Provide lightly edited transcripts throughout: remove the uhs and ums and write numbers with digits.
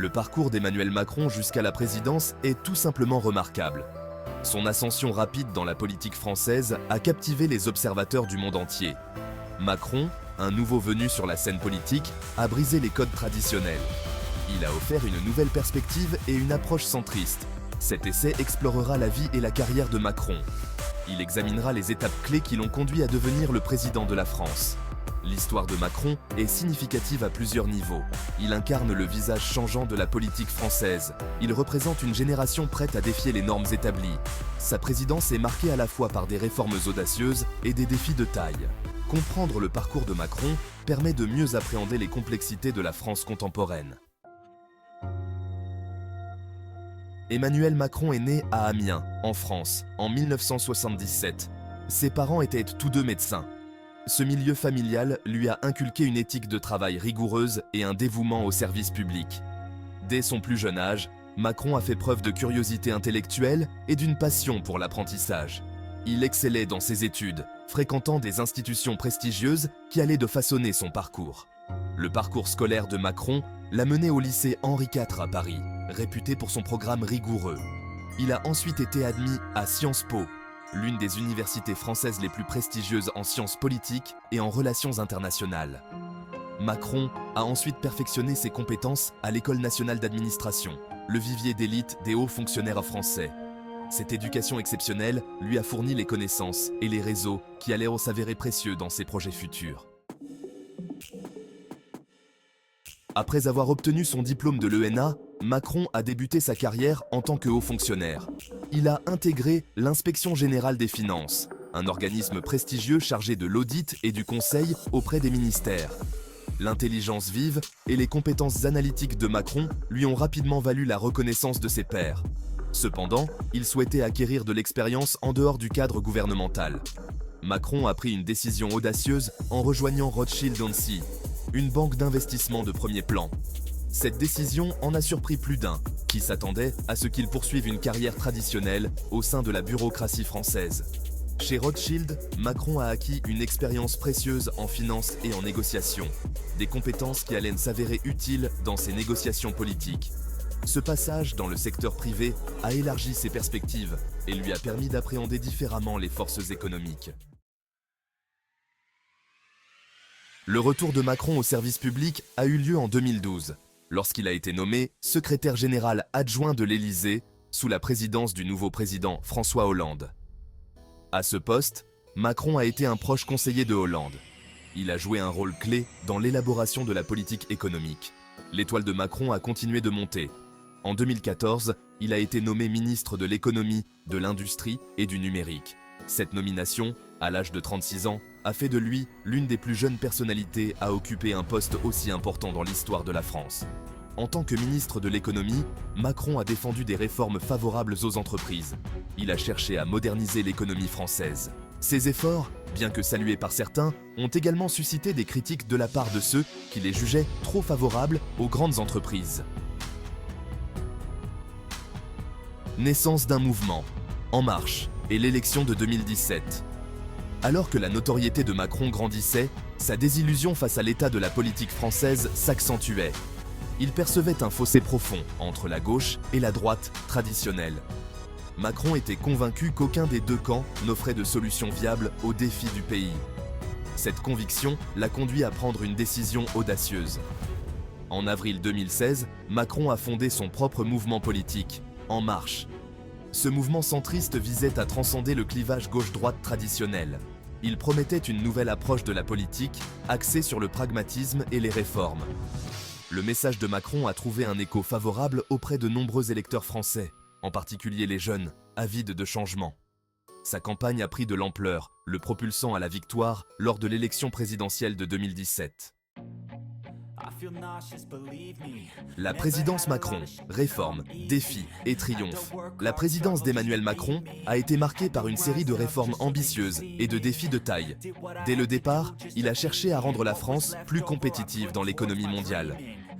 Le parcours d'Emmanuel Macron jusqu'à la présidence est tout simplement remarquable. Son ascension rapide dans la politique française a captivé les observateurs du monde entier. Macron, un nouveau venu sur la scène politique, a brisé les codes traditionnels. Il a offert une nouvelle perspective et une approche centriste. Cet essai explorera la vie et la carrière de Macron. Il examinera les étapes clés qui l'ont conduit à devenir le président de la France. L'histoire de Macron est significative à plusieurs niveaux. Il incarne le visage changeant de la politique française. Il représente une génération prête à défier les normes établies. Sa présidence est marquée à la fois par des réformes audacieuses et des défis de taille. Comprendre le parcours de Macron permet de mieux appréhender les complexités de la France contemporaine. Emmanuel Macron est né à Amiens, en France, en 1977. Ses parents étaient tous deux médecins. Ce milieu familial lui a inculqué une éthique de travail rigoureuse et un dévouement au service public. Dès son plus jeune âge, Macron a fait preuve de curiosité intellectuelle et d'une passion pour l'apprentissage. Il excellait dans ses études, fréquentant des institutions prestigieuses qui allaient de façonner son parcours. Le parcours scolaire de Macron l'a mené au lycée Henri IV à Paris, réputé pour son programme rigoureux. Il a ensuite été admis à Sciences Po, l'une des universités françaises les plus prestigieuses en sciences politiques et en relations internationales. Macron a ensuite perfectionné ses compétences à l'École nationale d'administration, le vivier d'élite des hauts fonctionnaires français. Cette éducation exceptionnelle lui a fourni les connaissances et les réseaux qui allaient s'avérer précieux dans ses projets futurs. Après avoir obtenu son diplôme de l'ENA, Macron a débuté sa carrière en tant que haut fonctionnaire. Il a intégré l'Inspection générale des finances, un organisme prestigieux chargé de l'audit et du conseil auprès des ministères. L'intelligence vive et les compétences analytiques de Macron lui ont rapidement valu la reconnaissance de ses pairs. Cependant, il souhaitait acquérir de l'expérience en dehors du cadre gouvernemental. Macron a pris une décision audacieuse en rejoignant Rothschild & Cie, une banque d'investissement de premier plan. Cette décision en a surpris plus d'un, qui s'attendait à ce qu'il poursuive une carrière traditionnelle au sein de la bureaucratie française. Chez Rothschild, Macron a acquis une expérience précieuse en finance et en négociation, des compétences qui allaient s'avérer utiles dans ses négociations politiques. Ce passage dans le secteur privé a élargi ses perspectives et lui a permis d'appréhender différemment les forces économiques. Le retour de Macron au service public a eu lieu en 2012, lorsqu'il a été nommé secrétaire général adjoint de l'Élysée sous la présidence du nouveau président François Hollande. À ce poste, Macron a été un proche conseiller de Hollande. Il a joué un rôle clé dans l'élaboration de la politique économique. L'étoile de Macron a continué de monter. En 2014, il a été nommé ministre de l'économie, de l'industrie et du numérique. Cette nomination, à l'âge de 36 ans, a fait de lui l'une des plus jeunes personnalités à occuper un poste aussi important dans l'histoire de la France. En tant que ministre de l'économie, Macron a défendu des réformes favorables aux entreprises. Il a cherché à moderniser l'économie française. Ces efforts, bien que salués par certains, ont également suscité des critiques de la part de ceux qui les jugeaient trop favorables aux grandes entreprises. Naissance d'un mouvement, En Marche, et l'élection de 2017. Alors que la notoriété de Macron grandissait, sa désillusion face à l'état de la politique française s'accentuait. Il percevait un fossé profond entre la gauche et la droite traditionnelle. Macron était convaincu qu'aucun des deux camps n'offrait de solution viable aux défis du pays. Cette conviction l'a conduit à prendre une décision audacieuse. En avril 2016, Macron a fondé son propre mouvement politique, En Marche. Ce mouvement centriste visait à transcender le clivage gauche-droite traditionnel. Il promettait une nouvelle approche de la politique, axée sur le pragmatisme et les réformes. Le message de Macron a trouvé un écho favorable auprès de nombreux électeurs français, en particulier les jeunes, avides de changement. Sa campagne a pris de l'ampleur, le propulsant à la victoire lors de l'élection présidentielle de 2017. La présidence Macron, réforme, défi et triomphe. La présidence d'Emmanuel Macron a été marquée par une série de réformes ambitieuses et de défis de taille. Dès le départ, il a cherché à rendre la France plus compétitive dans l'économie mondiale.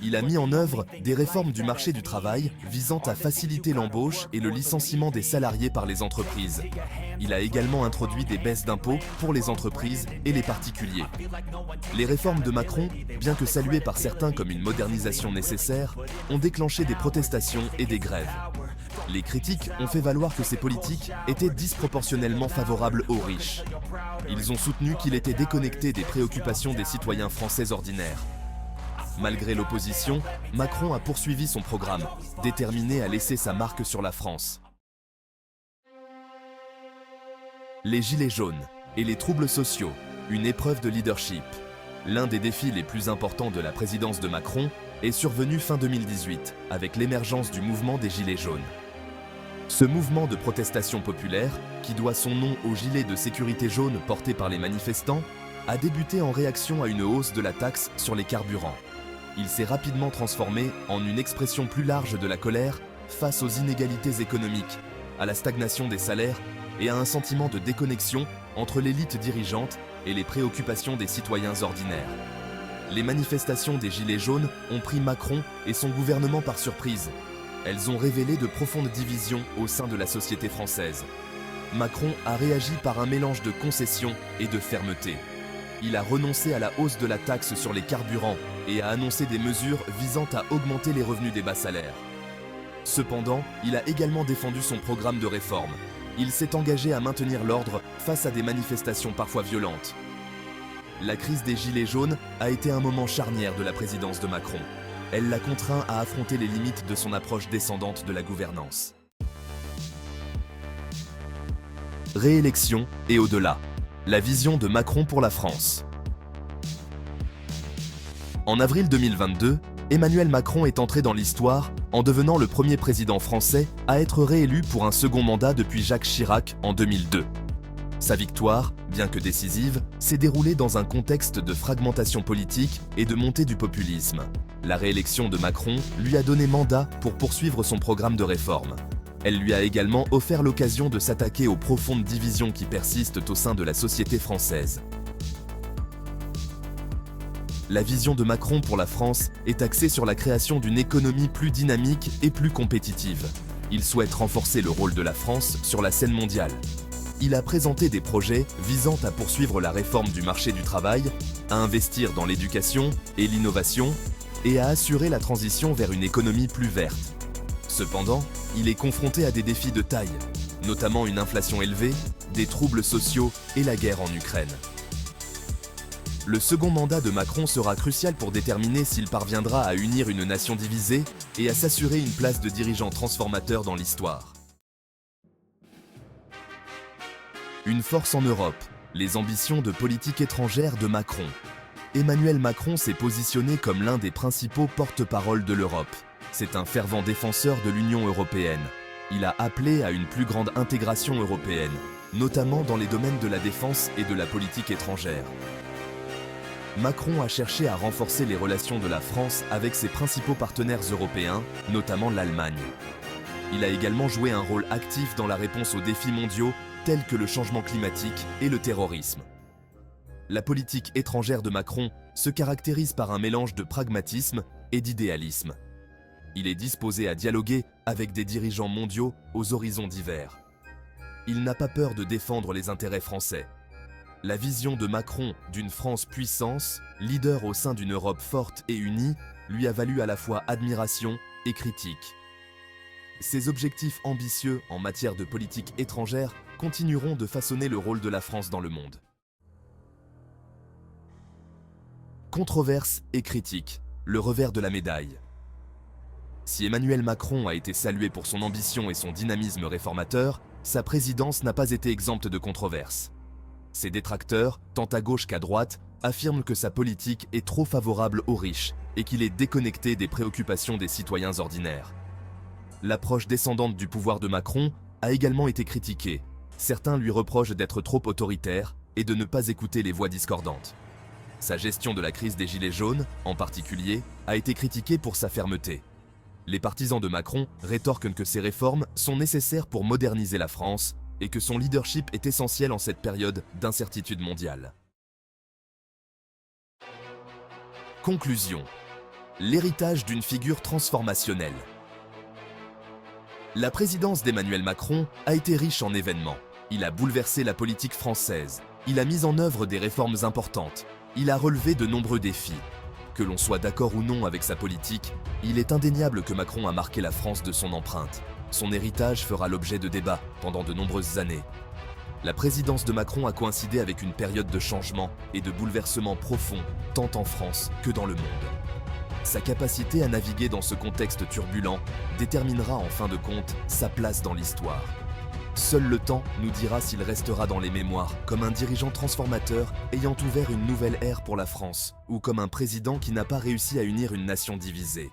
Il a mis en œuvre des réformes du marché du travail visant à faciliter l'embauche et le licenciement des salariés par les entreprises. Il a également introduit des baisses d'impôts pour les entreprises et les particuliers. Les réformes de Macron, bien que saluées par certains comme une modernisation nécessaire, ont déclenché des protestations et des grèves. Les critiques ont fait valoir que ces politiques étaient disproportionnellement favorables aux riches. Ils ont soutenu qu'il était déconnecté des préoccupations des citoyens français ordinaires. Malgré l'opposition, Macron a poursuivi son programme, déterminé à laisser sa marque sur la France. Les gilets jaunes et les troubles sociaux, une épreuve de leadership. L'un des défis les plus importants de la présidence de Macron est survenu fin 2018, avec l'émergence du mouvement des Gilets jaunes. Ce mouvement de protestation populaire, qui doit son nom au gilet de sécurité jaune porté par les manifestants, a débuté en réaction à une hausse de la taxe sur les carburants. Il s'est rapidement transformé en une expression plus large de la colère face aux inégalités économiques, à la stagnation des salaires et à un sentiment de déconnexion entre l'élite dirigeante et les préoccupations des citoyens ordinaires. Les manifestations des Gilets jaunes ont pris Macron et son gouvernement par surprise. Elles ont révélé de profondes divisions au sein de la société française. Macron a réagi par un mélange de concessions et de fermeté. Il a renoncé à la hausse de la taxe sur les carburants et a annoncé des mesures visant à augmenter les revenus des bas salaires. Cependant, il a également défendu son programme de réforme. Il s'est engagé à maintenir l'ordre face à des manifestations parfois violentes. La crise des Gilets jaunes a été un moment charnière de la présidence de Macron. Elle l'a contraint à affronter les limites de son approche descendante de la gouvernance. Réélection et au-delà. La vision de Macron pour la France. En avril 2022, Emmanuel Macron est entré dans l'histoire en devenant le premier président français à être réélu pour un second mandat depuis Jacques Chirac en 2002. Sa victoire, bien que décisive, s'est déroulée dans un contexte de fragmentation politique et de montée du populisme. La réélection de Macron lui a donné mandat pour poursuivre son programme de réforme. Elle lui a également offert l'occasion de s'attaquer aux profondes divisions qui persistent au sein de la société française. La vision de Macron pour la France est axée sur la création d'une économie plus dynamique et plus compétitive. Il souhaite renforcer le rôle de la France sur la scène mondiale. Il a présenté des projets visant à poursuivre la réforme du marché du travail, à investir dans l'éducation et l'innovation, et à assurer la transition vers une économie plus verte. Cependant, il est confronté à des défis de taille, notamment une inflation élevée, des troubles sociaux et la guerre en Ukraine. Le second mandat de Macron sera crucial pour déterminer s'il parviendra à unir une nation divisée et à s'assurer une place de dirigeant transformateur dans l'histoire. Une force en Europe, les ambitions de politique étrangère de Macron. Emmanuel Macron s'est positionné comme l'un des principaux porte-parole de l'Europe. C'est un fervent défenseur de l'Union européenne. Il a appelé à une plus grande intégration européenne, notamment dans les domaines de la défense et de la politique étrangère. Macron a cherché à renforcer les relations de la France avec ses principaux partenaires européens, notamment l'Allemagne. Il a également joué un rôle actif dans la réponse aux défis mondiaux tels que le changement climatique et le terrorisme. La politique étrangère de Macron se caractérise par un mélange de pragmatisme et d'idéalisme. Il est disposé à dialoguer avec des dirigeants mondiaux aux horizons divers. Il n'a pas peur de défendre les intérêts français. La vision de Macron d'une France puissance, leader au sein d'une Europe forte et unie, lui a valu à la fois admiration et critique. Ses objectifs ambitieux en matière de politique étrangère continueront de façonner le rôle de la France dans le monde. Controverse et critique, le revers de la médaille. Si Emmanuel Macron a été salué pour son ambition et son dynamisme réformateur, sa présidence n'a pas été exempte de controverses. Ses détracteurs, tant à gauche qu'à droite, affirment que sa politique est trop favorable aux riches et qu'il est déconnecté des préoccupations des citoyens ordinaires. L'approche descendante du pouvoir de Macron a également été critiquée. Certains lui reprochent d'être trop autoritaire et de ne pas écouter les voix discordantes. Sa gestion de la crise des Gilets jaunes, en particulier, a été critiquée pour sa fermeté. Les partisans de Macron rétorquent que ces réformes sont nécessaires pour moderniser la France et que son leadership est essentiel en cette période d'incertitude mondiale. Conclusion. L'héritage d'une figure transformationnelle. La présidence d'Emmanuel Macron a été riche en événements. Il a bouleversé la politique française. Il a mis en œuvre des réformes importantes. Il a relevé de nombreux défis. Que l'on soit d'accord ou non avec sa politique, il est indéniable que Macron a marqué la France de son empreinte. Son héritage fera l'objet de débats pendant de nombreuses années. La présidence de Macron a coïncidé avec une période de changement et de bouleversement profond, tant en France que dans le monde. Sa capacité à naviguer dans ce contexte turbulent déterminera en fin de compte sa place dans l'histoire. Seul le temps nous dira s'il restera dans les mémoires comme un dirigeant transformateur ayant ouvert une nouvelle ère pour la France ou comme un président qui n'a pas réussi à unir une nation divisée.